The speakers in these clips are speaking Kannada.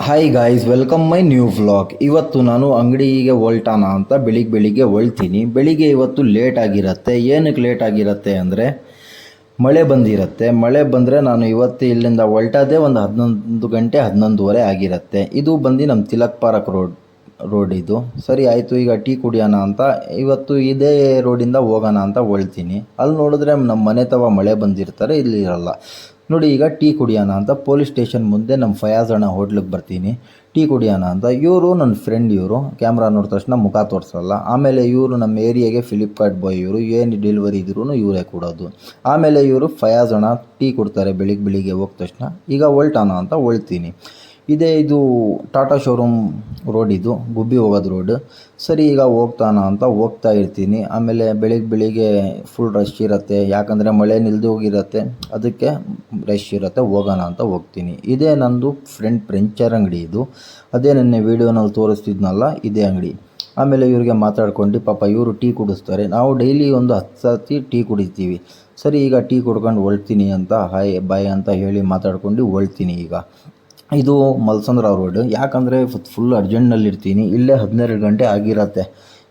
Hi guys, welcome my new vlog. ಇವತ್ತು ನಾನು ಅಂಗಡಿಗೆ ಹೊಲ್ಟಾನ ಅಂತ ಬೆಳಿಗ್ಗೆ ಹೊಲ್ತೀನಿ. ಬೆಳಿಗ್ಗೆ ಇವತ್ತು ಲೇಟ್ ಆಗಿರುತ್ತೆ. ಏನಕ್ಕೆ ಲೇಟ್ ಆಗಿರುತ್ತೆ ಅಂದರೆ ಮಳೆ ಬಂದಿರುತ್ತೆ. ಮಳೆ ಬಂದರೆ ನಾನು ಇವತ್ತು ಇಲ್ಲಿಂದ ಹೊಲ್ಟದೇ ಒಂದು 11 ಗಂಟೆ 11:30 ಆಗಿರುತ್ತೆ. ಇದು ಬಂದು ನಮ್ಮ ತಿಲಕ್ ಪಾರ್ಕ್ ರೋಡ್ ಇದು. ಸರಿ ಆಯಿತು, ಈಗ ಟೀ ಕುಡಿಯೋಣ ಅಂತ ಇವತ್ತು ಇದೇ ರೋಡಿಂದ ಹೋಗೋಣ ಅಂತ ಹೊಲ್ತೀನಿ. ಅಲ್ಲಿ ನೋಡಿದ್ರೆ ನಮ್ಮ ಮನೆ ತವ ಮಳೆ ಬಂದಿರ್ತಾರೆ, ಇಲ್ಲಿ ಇರಲ್ಲ. ನೋಡಿ, ಈಗ ಟೀ ಕುಡಿಯೋಣ ಅಂತ ಪೊಲೀಸ್ ಸ್ಟೇಷನ್ ಮುಂದೆ ನಮ್ಮ ಫಯಾಜ್ ಅಣ್ಣ ಹೋಟ್ಲಿಗೆ ಬರ್ತೀನಿ. ಟೀ ಕುಡಿಯೋಣ ಅಂತ. ಇವರು ನನ್ನ ಫ್ರೆಂಡ್. ಇವರು ಕ್ಯಾಮ್ರಾ ನೋಡಿದ ತಕ್ಷಣ ಮುಖ ತೋರಿಸಲ್ಲ. ಆಮೇಲೆ ಇವರು ನಮ್ಮ ಏರಿಯಾಗೆ ಫ್ಲಿಪ್ಕಾರ್ಟ್ ಬಾಯ್. ಇವರು ಏನು ಡೆಲಿವರಿ ಇದ್ರೂ ಇವರೇ ಕೊಡೋದು. ಆಮೇಲೆ ಇವರು ಫಯಾಜ್ ಅಣ್ಣ ಟೀ ಕೊಡ್ತಾರೆ ಬೆಳಿಗ್ಗೆ ಹೋದ ತಕ್ಷಣ. ಈಗ ಹೊಲ್ಟಾನ ಅಂತ ಹೊಳ್ತೀನಿ. ಇದು ಟಾಟಾ ಶೋರೂಮ್ ರೋಡ್, ಇದು ಗುಬ್ಬಿ ಹೋಗೋದು ರೋಡ್. ಸರಿ, ಈಗ ಹೋಗ್ತಾನ ಅಂತ ಹೋಗ್ತಾ ಇರ್ತೀನಿ. ಆಮೇಲೆ ಬೆಳಿಗ್ಗೆ ಫುಲ್ ರಶ್ ಇರುತ್ತೆ, ಯಾಕಂದರೆ ಮಳೆ ನಿಲ್ದು ಹೋಗಿರುತ್ತೆ, ಅದಕ್ಕೆ ರಶ್ ಇರುತ್ತೆ. ಹೋಗೋಣ ಅಂತ ಹೋಗ್ತೀನಿ. ಇದೇ ನಂದು ಫ್ರೆಂಡ್ ಫ್ರೆಂಚರ್ ಅಂಗಡಿ ಇದು. ಅದೇ ನನ್ನ ವೀಡಿಯೋನಲ್ಲಿ ತೋರಿಸ್ತಿದ್ನಲ್ಲ, ಇದೇ ಅಂಗಡಿ. ಆಮೇಲೆ ಇವ್ರಿಗೆ ಮಾತಾಡ್ಕೊಂಡು ಪಾಪ ಇವರು ಟೀ ಕುಡಿಸ್ತಾರೆ. ನಾವು ಡೈಲಿ ಒಂದು 10 ಸರ್ತಿ ಟೀ ಕುಡಿತೀವಿ. ಸರಿ, ಈಗ ಟೀ ಕುಡ್ಕೊಂಡು ಹೊಳ್ತೀನಿ ಅಂತ ಹಾಯ್ ಬಾಯ್ ಅಂತ ಹೇಳಿ ಮಾತಾಡ್ಕೊಂಡು ಹೊಳ್ತೀನಿ. ಈಗ ಇದು ಮಲ್ಸಂದ್ರ ರೋಡ್. ಯಾಕಂದರೆ ಫುಲ್ ಅರ್ಜೆಂಟ್ನಲ್ಲಿರ್ತೀನಿ. ಇಲ್ಲೇ 12 ಗಂಟೆ ಆಗಿರತ್ತೆ,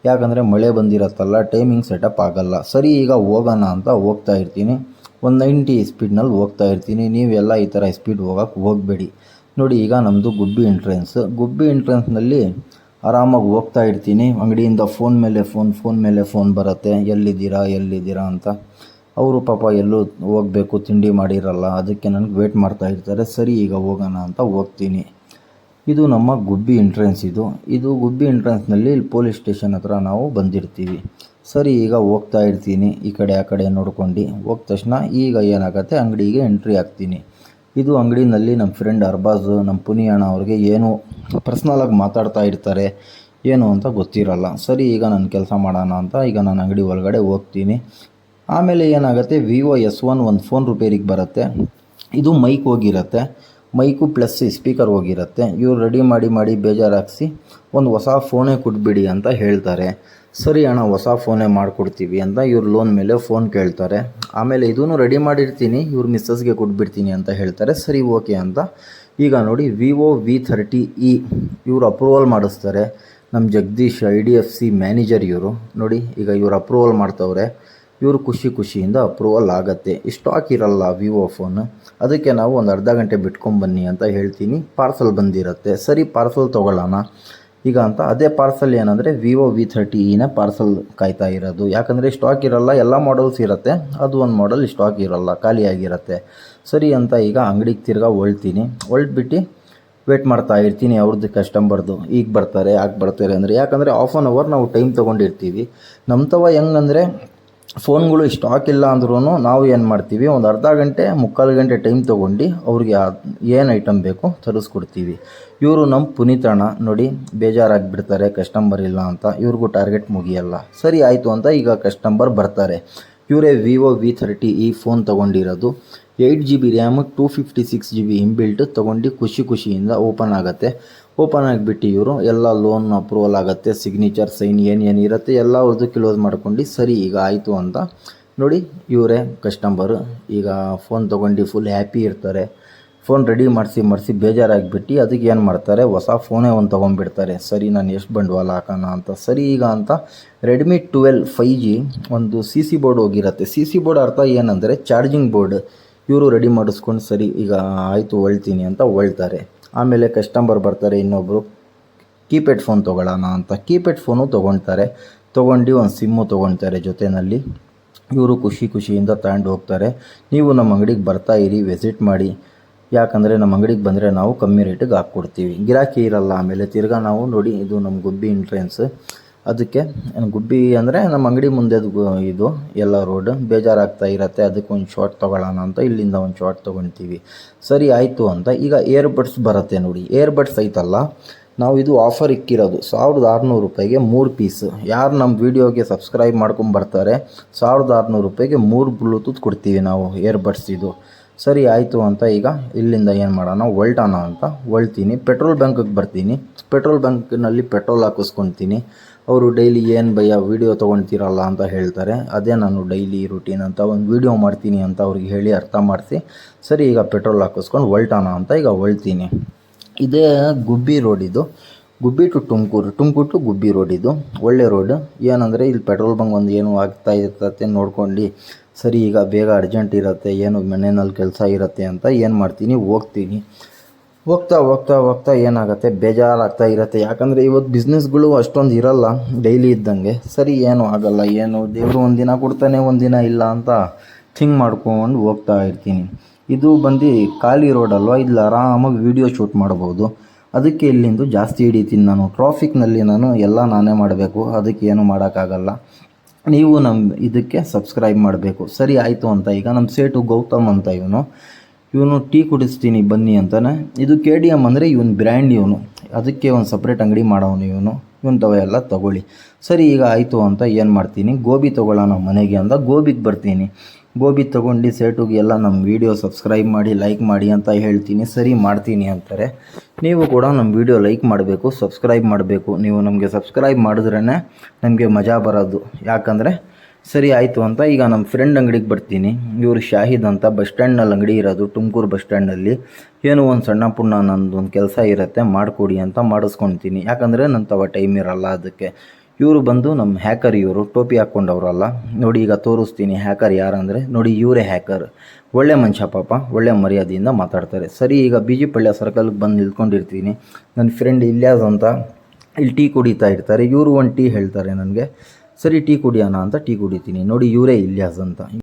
ಯಾಕಂದರೆ ಮಳೆ ಬಂದಿರತ್ತಲ್ಲ, ಟೈಮಿಂಗ್ ಸೆಟಪ್ ಆಗಲ್ಲ. ಸರಿ, ಈಗ ಹೋಗೋಣ ಅಂತ ಹೋಗ್ತಾ ಇರ್ತೀನಿ. 190 ಸ್ಪೀಡ್ನಲ್ಲಿ ಹೋಗ್ತಾ ಇರ್ತೀನಿ. ನೀವೆಲ್ಲ ಈ ಥರ ಸ್ಪೀಡ್ ಹೋಗೋಕ್ಕೆ ಹೋಗಬೇಡಿ. ನೋಡಿ, ಈಗ ನಮ್ಮದು ಗುಬ್ಬಿ ಎಂಟ್ರೆನ್ಸ್ನಲ್ಲಿ ಆರಾಮಾಗಿ ಹೋಗ್ತಾ ಇರ್ತೀನಿ. ಅಂಗಡಿಯಿಂದ ಫೋನ್ ಮೇಲೆ ಫೋನ್ ಬರುತ್ತೆ, ಎಲ್ಲಿದ್ದೀರಾ ಅಂತ. ಅವರು ಪಾಪ ಎಲ್ಲೂ ಹೋಗಬೇಕು, ತಿಂಡಿ ಮಾಡಿರಲ್ಲ, ಅದಕ್ಕೆ ನನಗೆ ವೇಟ್ ಮಾಡ್ತಾ ಇರ್ತಾರೆ. ಸರಿ, ಈಗ ಹೋಗೋಣ ಅಂತ ಹೋಗ್ತೀನಿ. ಇದು ನಮ್ಮ ಗುಬ್ಬಿ ಎಂಟ್ರೆನ್ಸ್. ಇದು ಗುಬ್ಬಿ ಎಂಟ್ರೆನ್ಸ್ನಲ್ಲಿ ಪೊಲೀಸ್ ಸ್ಟೇಷನ್ ಹತ್ರ ನಾವು ಬಂದಿರ್ತೀವಿ. ಸರಿ, ಈಗ ಹೋಗ್ತಾ ಇರ್ತೀನಿ. ಈ ಕಡೆ ಆ ಕಡೆ ನೋಡ್ಕೊಂಡು ಹೋದ ತಕ್ಷಣ ಈಗ ಏನಾಗುತ್ತೆ, ಅಂಗಡಿಗೆ ಎಂಟ್ರಿ ಆಗ್ತೀನಿ. ಇದು ಅಂಗಡಿನಲ್ಲಿ ನಮ್ಮ ಫ್ರೆಂಡ್ ಅರ್ಬಾಜ್, ನಮ್ಮ ಪುನಿಯಣ್ಣ ಅವ್ರಿಗೆ ಏನು ಪರ್ಸ್ನಲಾಗಿ ಮಾತಾಡ್ತಾ ಇರ್ತಾರೆ, ಏನು ಅಂತ ಗೊತ್ತಿರಲ್ಲ. ಸರಿ, ಈಗ ನಾನು ಕೆಲಸ ಮಾಡೋಣ ಅಂತ ಈಗ ನಾನು ಅಂಗಡಿ ಒಳಗಡೆ ಹೋಗ್ತೀನಿ. ಆಮೇಲೆ ಏನಾಗುತ್ತೆ, ವಿವೋ S1 ಒಂದು ಫೋನ್ ರಿಪೇರಿಗೆ ಬರುತ್ತೆ. ಇದು ಮೈಕ್ ಹೋಗಿರುತ್ತೆ, ಮೈಕು ಪ್ಲಸ್ ಸ್ಪೀಕರ್ ಹೋಗಿರುತ್ತೆ. ಇವ್ರು ರೆಡಿ ಮಾಡಿ ಬೇಜಾರಾಗಿಸಿ ಒಂದು ಹೊಸ ಫೋನೇ ಕೊಟ್ಬಿಡಿ ಅಂತ ಹೇಳ್ತಾರೆ. ಸರಿ ಅಣ್ಣ, ಹೊಸ ಫೋನೇ ಮಾಡಿಕೊಡ್ತೀವಿ ಅಂತ ಇವ್ರು ಲೋನ್ ಮೇಲೆ ಫೋನ್ ಕೇಳ್ತಾರೆ. ಆಮೇಲೆ ಇದೂ ರೆಡಿ ಮಾಡಿರ್ತೀನಿ, ಇವ್ರ ಮಿಸ್ಸಸ್ಗೆ ಕೊಟ್ಬಿಡ್ತೀನಿ ಅಂತ ಹೇಳ್ತಾರೆ. ಸರಿ, ಓಕೆ ಅಂತ ಈಗ ನೋಡಿ ವಿವೋ V30e ಇವರು ಅಪ್ರೂವಲ್ ಮಾಡಿಸ್ತಾರೆ. ನಮ್ಮ ಜಗದೀಶ್ IDFC ಮ್ಯಾನೇಜರ್ ಇವರು. ನೋಡಿ, ಈಗ ಇವ್ರು ಅಪ್ರೂವಲ್ ಮಾಡ್ತವ್ರೆ. ಇವರು ಖುಷಿಯಿಂದ ಅಪ್ರೂವಲ್ ಆಗುತ್ತೆ. ಸ್ಟಾಕ್ ಇರಲ್ಲ ವಿವೋ ಫೋನ್, ಅದಕ್ಕೆ ನಾವು ಒಂದು ಅರ್ಧ ಗಂಟೆ ಬಿಟ್ಕೊಂಬನ್ನಿ ಅಂತ ಹೇಳ್ತೀನಿ. ಪಾರ್ಸಲ್ ಬಂದಿರುತ್ತೆ. ಸರಿ, ಪಾರ್ಸಲ್ ತೊಗೊಳ್ಳೋಣ ಈಗ ಅಂತ. ಅದೇ ಪಾರ್ಸಲ್ ಏನಂದರೆ ವಿವೋ V30eನೇ ಪಾರ್ಸಲ್ ಕಾಯ್ತಾ ಇರೋದು. ಯಾಕಂದರೆ ಸ್ಟಾಕ್ ಇರಲ್ಲ, ಎಲ್ಲ ಮಾಡಲ್ಸ್ ಇರುತ್ತೆ, ಅದು ಒಂದು ಮಾಡಲ್ ಸ್ಟಾಕ್ ಇರಲ್ಲ, ಖಾಲಿಯಾಗಿರುತ್ತೆ. ಸರಿ ಅಂತ ಈಗ ಅಂಗಡಿಗೆ ತಿರ್ಗಾ ಹೊಲ್ಟ್ಬಿಟ್ಟು ವೇಟ್ ಮಾಡ್ತಾ ಇರ್ತೀನಿ ಅವ್ರದ್ದು ಕಸ್ಟಮರ್ದು. ಈಗ ಬರ್ತಾರೆ ಅಂದರೆ, ಯಾಕಂದರೆ ಹಾಫ್ ಆನ್ ಅವರ್ ನಾವು ಟೈಮ್ ತೊಗೊಂಡಿರ್ತೀವಿ. ನಮ್ಮ ತವ ಹೆಂಗಂದರೆ ಫೋನ್ಗಳು ಸ್ಟಾಕ್ ಇಲ್ಲ ಅಂದ್ರೂ ನಾವು ಏನು ಮಾಡ್ತೀವಿ, ಒಂದು ಅರ್ಧ ಗಂಟೆ 3/4 ಗಂಟೆ ಟೈಮ್ ತೊಗೊಂಡು ಅವ್ರಿಗೆ ಏನು ಐಟಮ್ ಬೇಕು ತರಿಸ್ಕೊಡ್ತೀವಿ. ಇವರು ನಮ್ಮ ಪುನೀತಣ್ಣ ನೋಡಿ, ಬೇಜಾರಾಗಿಬಿಡ್ತಾರೆ ಕಸ್ಟಮರ್ ಇಲ್ಲ ಅಂತ. ಇವ್ರಿಗೂ ಟಾರ್ಗೆಟ್ ಮುಗಿಯಲ್ಲ. ಸರಿ ಆಯಿತು ಅಂತ ಈಗ ಕಸ್ಟಮರ್ ಬರ್ತಾರೆ. ಇವರೇ ವಿವೋ V30e ಫೋನ್ ತೊಗೊಂಡಿರೋದು. 8GB ರ್ಯಾಮ್, 256 GB ಇನ್ಬಿಲ್ಟ್ ತೊಗೊಂಡು ಖುಷಿಯಿಂದ ಓಪನ್ ಆಗುತ್ತೆ. ಓಪನ್ ಆಗಿಬಿಟ್ಟು ಇವರು ಎಲ್ಲ ಲೋನ್ ಅಪ್ರೂವಲ್ ಆಗುತ್ತೆ, ಸಿಗ್ನೇಚರ್ ಸೈನ್ ಏನಿರುತ್ತೆ ಎಲ್ಲ ಅವ್ರದ್ದು ಕ್ಲೋಸ್ ಮಾಡ್ಕೊಂಡು. ಸರಿ, ಈಗ ಆಯಿತು ಅಂತ ನೋಡಿ, ಇವರೇ ಕಸ್ಟಮರು ಈಗ ಫೋನ್ ತೊಗೊಂಡು ಫುಲ್ ಹ್ಯಾಪಿ ಇರ್ತಾರೆ. ಫೋನ್ ರೆಡಿ ಮಾಡಿಸಿ ಬೇಜಾರಾಗಿಬಿಟ್ಟು ಅದಕ್ಕೆ ಏನು ಮಾಡ್ತಾರೆ, ಹೊಸ ಫೋನೇ ಒಂದು ತೊಗೊಂಡ್ಬಿಡ್ತಾರೆ. ಸರಿ, ನಾನು ಎಷ್ಟು ಬಂಡವಾಳ ಹಾಕೋಣ ಅಂತ. ಸರಿ, ಈಗ ಅಂತ ರೆಡ್ಮಿ 12 5G ಒಂದು CC ಬೋರ್ಡ್ ಹೋಗಿರುತ್ತೆ. CC ಬೋರ್ಡ್ ಅರ್ಥ ಏನಂದರೆ ಚಾರ್ಜಿಂಗ್ ಬೋರ್ಡ್. ಇವರು ರೆಡಿ ಮಾಡಿಸ್ಕೊಂಡು ಸರಿ ಈಗ ಆಯಿತು ಹೊಳ್ತೀನಿ ಅಂತ ಹೊಳ್ತಾರೆ. ಆಮೇಲೆ ಕಸ್ಟಮರ್ ಬರ್ತಾರೆ, ಇನ್ನೊಬ್ಬರು ಕೀಪ್ಯಾಡ್ ಫೋನ್ ತೊಗೊಳ್ಳೋಣ ಅಂತ ಕೀಪ್ಯಾಡ್ ಫೋನು ತೊಗೊಳ್ತಾರೆ. ತೊಗೊಂಡು ಒಂದು ಸಿಮ್ಮು ತೊಗೊಳ್ತಾರೆ ಜೊತೆಯಲ್ಲಿ. ಇವರು ಖುಷಿಯಿಂದ ತಗೊಂಡು ಹೋಗ್ತಾರೆ. ನೀವು ನಮ್ಮ ಅಂಗಡಿಗೆ ಬರ್ತಾ ಇರಿ, ವಿಸಿಟ್ ಮಾಡಿ. ಯಾಕಂದರೆ ನಮ್ಮ ಅಂಗಡಿಗೆ ಬಂದರೆ ನಾವು ಕಮ್ಮಿ ರೇಟಿಗೆ ಹಾಕ್ಕೊಡ್ತೀವಿ, ಗಿರಾಕಿ ಇರಲ್ಲ. ಆಮೇಲೆ ತಿರ್ಗಾ ನಾವು ನೋಡಿ, ಇದು ನಮ್ಮ ಗುಬ್ಬಿ ಎಂಟ್ರೆನ್ಸ್. ಅದಕ್ಕೆ ಗುಬ್ಬಿ ಅಂದರೆ ನಮ್ಮ ಅಂಗಡಿ ಮುಂದೆ ಇದು ಎಲ್ಲ ರೋಡ್ ಬೇಜಾರಾಗ್ತಾ ಇರುತ್ತೆ. ಅದಕ್ಕೆ ಒಂದು ಶಾರ್ಟ್ ತೊಗೊಳ್ಳೋಣ ಅಂತ ಇಲ್ಲಿಂದ ಒಂದು ಶಾರ್ಟ್ ತೊಗೊಳ್ತೀವಿ. ಸರಿ ಆಯಿತು ಅಂತ ಈಗ ಏರ್ಬಡ್ಸ್ ಬರುತ್ತೆ ನೋಡಿ. ಏರ್ಬಡ್ಸ್ ಐತಲ್ಲ, ನಾವು ಇದು ಆಫರ್ ಇಕ್ಕಿರೋದು 1600 ರೂಪಾಯಿಗೆ 3 ಪೀಸ್. ಯಾರು ನಮ್ಮ ವೀಡಿಯೋಗೆ ಸಬ್ಸ್ಕ್ರೈಬ್ ಮಾಡ್ಕೊಂಬರ್ತಾರೆ 1600 ರೂಪಾಯಿಗೆ 3 ಬ್ಲೂಟೂತ್ ಕೊಡ್ತೀವಿ ನಾವು ಏರ್ಬಡ್ಸ್ ಇದು. ಸರಿ ಆಯಿತು ಅಂತ ಈಗ ಇಲ್ಲಿಂದ ಏನು ಮಾಡೋಣ, ಹೊಲ್ಟಾನ ಅಂತ ಹೊಳ್ತೀನಿ. ಪೆಟ್ರೋಲ್ ಬಂಕಿಗೆ ಬರ್ತೀನಿ. ಪೆಟ್ರೋಲ್ ಬಂಕ್ನಲ್ಲಿ ಪೆಟ್ರೋಲ್ ಹಾಕಿಸ್ಕೊತೀನಿ. ಅವರು ಡೈಲಿ ಏನು ಭಯ್ಯ ವೀಡಿಯೋ ತೊಗೊಳ್ತೀರಲ್ಲ ಅಂತ ಹೇಳ್ತಾರೆ. ಅದೇ ನಾನು ಡೈಲಿ ರೂಟೀನ್ ಅಂತ ಒಂದು ವೀಡಿಯೋ ಮಾಡ್ತೀನಿ ಅಂತ ಅವ್ರಿಗೆ ಹೇಳಿ ಅರ್ಥ ಮಾಡಿಸಿ. ಸರಿ, ಈಗ ಪೆಟ್ರೋಲ್ ಹಾಕಿಸ್ಕೊಂಡು ಹೊಲ್ಟಾನ ಅಂತ ಈಗ ಹೊಳ್ತೀನಿ. ಇದೇ ಗುಬ್ಬಿ ರೋಡ್ ಇದು. Gubbi to Tumakuru, Tumakuru to Gubbi road ಇದು. ಒಳ್ಳೆ ರೋಡ್. ಏನಂದರೆ ಇಲ್ಲಿ ಪೆಟ್ರೋಲ್ ಬಂಕ್ ಒಂದು ಏನು ಆಗ್ತಾ ಇರ್ತತೆ ನೋಡ್ಕೊಂಡು, ಸರಿ ಈಗ ಬೇಗ ಅರ್ಜೆಂಟ್ ಇರುತ್ತೆ, ಏನು ಮನೆಯಲ್ಲಿ ಕೆಲಸ ಇರುತ್ತೆ ಅಂತ ಏನು ಮಾಡ್ತೀನಿ, ಹೋಗ್ತೀನಿ. ಹೋಗ್ತಾ ಏನಾಗುತ್ತೆ, ಬೇಜಾರಾಗ್ತಾ ಇರುತ್ತೆ. ಯಾಕಂದರೆ ಇವತ್ತು ಬಿಸ್ನೆಸ್ಗಳು ಅಷ್ಟೊಂದು ಇರಲ್ಲ ಡೈಲಿ ಇದ್ದಂಗೆ. ಸರಿ ಏನು ಆಗಲ್ಲ, ಏನು ದೇವರು ಒಂದಿನ ಕೊಡ್ತಾನೆ ಒಂದಿನ ಇಲ್ಲ ಅಂತ ಥಿಂಕ್ ಮಾಡ್ಕೊಂಡು ಹೋಗ್ತಾ ಇರ್ತೀನಿ. ಇದು ಬಂದು ಖಾಲಿ ರೋಡ್ ಅಲ್ವಾ, ಇಲ್ಲಿ ಆರಾಮಾಗಿ ವೀಡಿಯೋ ಶೂಟ್ ಮಾಡ್ಬೋದು. ಅದಕ್ಕೆ ಇಲ್ಲಿಂದ ಜಾಸ್ತಿ ಹಿಡಿತೀನಿ ನಾನು. ಟ್ರಾಫಿಕ್ನಲ್ಲಿ ಎಲ್ಲ ನಾನೇ ಮಾಡಬೇಕು, ಅದಕ್ಕೆ ಏನು ಮಾಡೋಕ್ಕಾಗಲ್ಲ. ನೀವು ನಮ್ಮ ಇದಕ್ಕೆ ಸಬ್ಸ್ಕ್ರೈಬ್ ಮಾಡಬೇಕು. ಸರಿ ಆಯಿತು ಅಂತ ಈಗ ನಮ್ಮ ಸೇಟು ಗೌತಮ್ ಅಂತ ಇವನು ಟೀ ಕುಡಿಸ್ತೀನಿ ಬನ್ನಿ ಅಂತಾನೆ. ಇದು KTM ಅಂದರೆ ಇವನು ಬ್ರ್ಯಾಂಡ್, ಅದಕ್ಕೆ ಒಂದು ಸಪ್ರೇಟ್ ಅಂಗಡಿ ಮಾಡೋನು ಇವನು ಎಲ್ಲ ತೊಗೊಳ್ಳಿ. ಸರಿ ಈಗ ಆಯಿತು ಅಂತ ಏನು ಮಾಡ್ತೀನಿ, ಗೋಬಿ ತೊಗೊಳ್ಳೋಣ ಮನೆಗೆ ಅಂತ ಗೋಬಿಗೆ ಬರ್ತೀನಿ. ಗೋಬಿ ತೊಗೊಂಡು ಸೇಟುಗೆ ಎಲ್ಲ ನಮ್ಮ ವೀಡಿಯೋ ಸಬ್ಸ್ಕ್ರೈಬ್ ಮಾಡಿ ಲೈಕ್ ಮಾಡಿ ಅಂತ ಹೇಳ್ತೀನಿ. ಸರಿ ಮಾಡ್ತೀನಿ ಅಂತಾರೆ. ನೀವು ಕೂಡ ನಮ್ಮ ವೀಡಿಯೋ ಲೈಕ್ ಮಾಡಬೇಕು, ಸಬ್ಸ್ಕ್ರೈಬ್ ಮಾಡಬೇಕು. ನೀವು ನಮಗೆ ಸಬ್ಸ್ಕ್ರೈಬ್ ಮಾಡಿದ್ರೇ ನಮಗೆ ಮಜಾ ಬರೋದು. ಯಾಕಂದರೆ ಸರಿ ಆಯಿತು ಅಂತ ಈಗ ನಮ್ಮ ಫ್ರೆಂಡ್ ಅಂಗಡಿಗೆ ಬರ್ತೀನಿ. ಇವರು ಶಾಹಿದ್ ಅಂತ ಬಸ್ ಸ್ಟ್ಯಾಂಡ್ನಲ್ಲಿ ಅಂಗಡಿ ಇರೋದು, ತುಮಕೂರು ಬಸ್ ಸ್ಟ್ಯಾಂಡಲ್ಲಿ. ಏನೋ ಒಂದು ಸಣ್ಣ ಪುಣ್ಣ ನಂದು ಒಂದು ಕೆಲಸ ಇರುತ್ತೆ ಮಾಡಿಕೊಡಿ ಅಂತ ಮಾಡಿಸ್ಕೊಳ್ತೀನಿ. ಯಾಕಂದರೆ ನನ್ನ ಟೈಮ್ ಇರಲ್ಲ ಅದಕ್ಕೆ. ಇವರು ಬಂದು ನಮ್ಮ ಹ್ಯಾಕರ್, ಇವರು ಟೋಪಿ ಹಾಕ್ಕೊಂಡವ್ರಲ್ಲ ನೋಡಿ. ಈಗ ತೋರಿಸ್ತೀನಿ ಹ್ಯಾಕರ್ ಯಾರಂದರೆ, ನೋಡಿ ಇವರೇ ಹ್ಯಾಕರ್. ಒಳ್ಳೆ ಮನುಷ್ಯ ಪಾಪ, ಒಳ್ಳೆ ಮರ್ಯಾದೆಯಿಂದ ಮಾತಾಡ್ತಾರೆ. ಸರಿ ಈಗ BG ಪಳ್ಯ ಸರ್ಕಲ್ಗೆ ಬಂದು ನಿಲ್ಕೊಂಡಿರ್ತೀನಿ. ನನ್ನ ಫ್ರೆಂಡ್ ಇಲ್ಯಾಸ್ ಅಂತ ಇಲ್ಲಿ ಟೀ ಕುಡಿತಾ ಇರ್ತಾರೆ. ಇವರು ಒಂದು ಟೀ ಹೇಳ್ತಾರೆ ನನಗೆ. ಸರಿ ಟೀ ಕುಡಿಯೋಣ ಅಂತ ಟೀ ಕುಡಿತೀನಿ. ನೋಡಿ ಇವರೇ ಇಲ್ಯಾಸ್ ಅಂತ.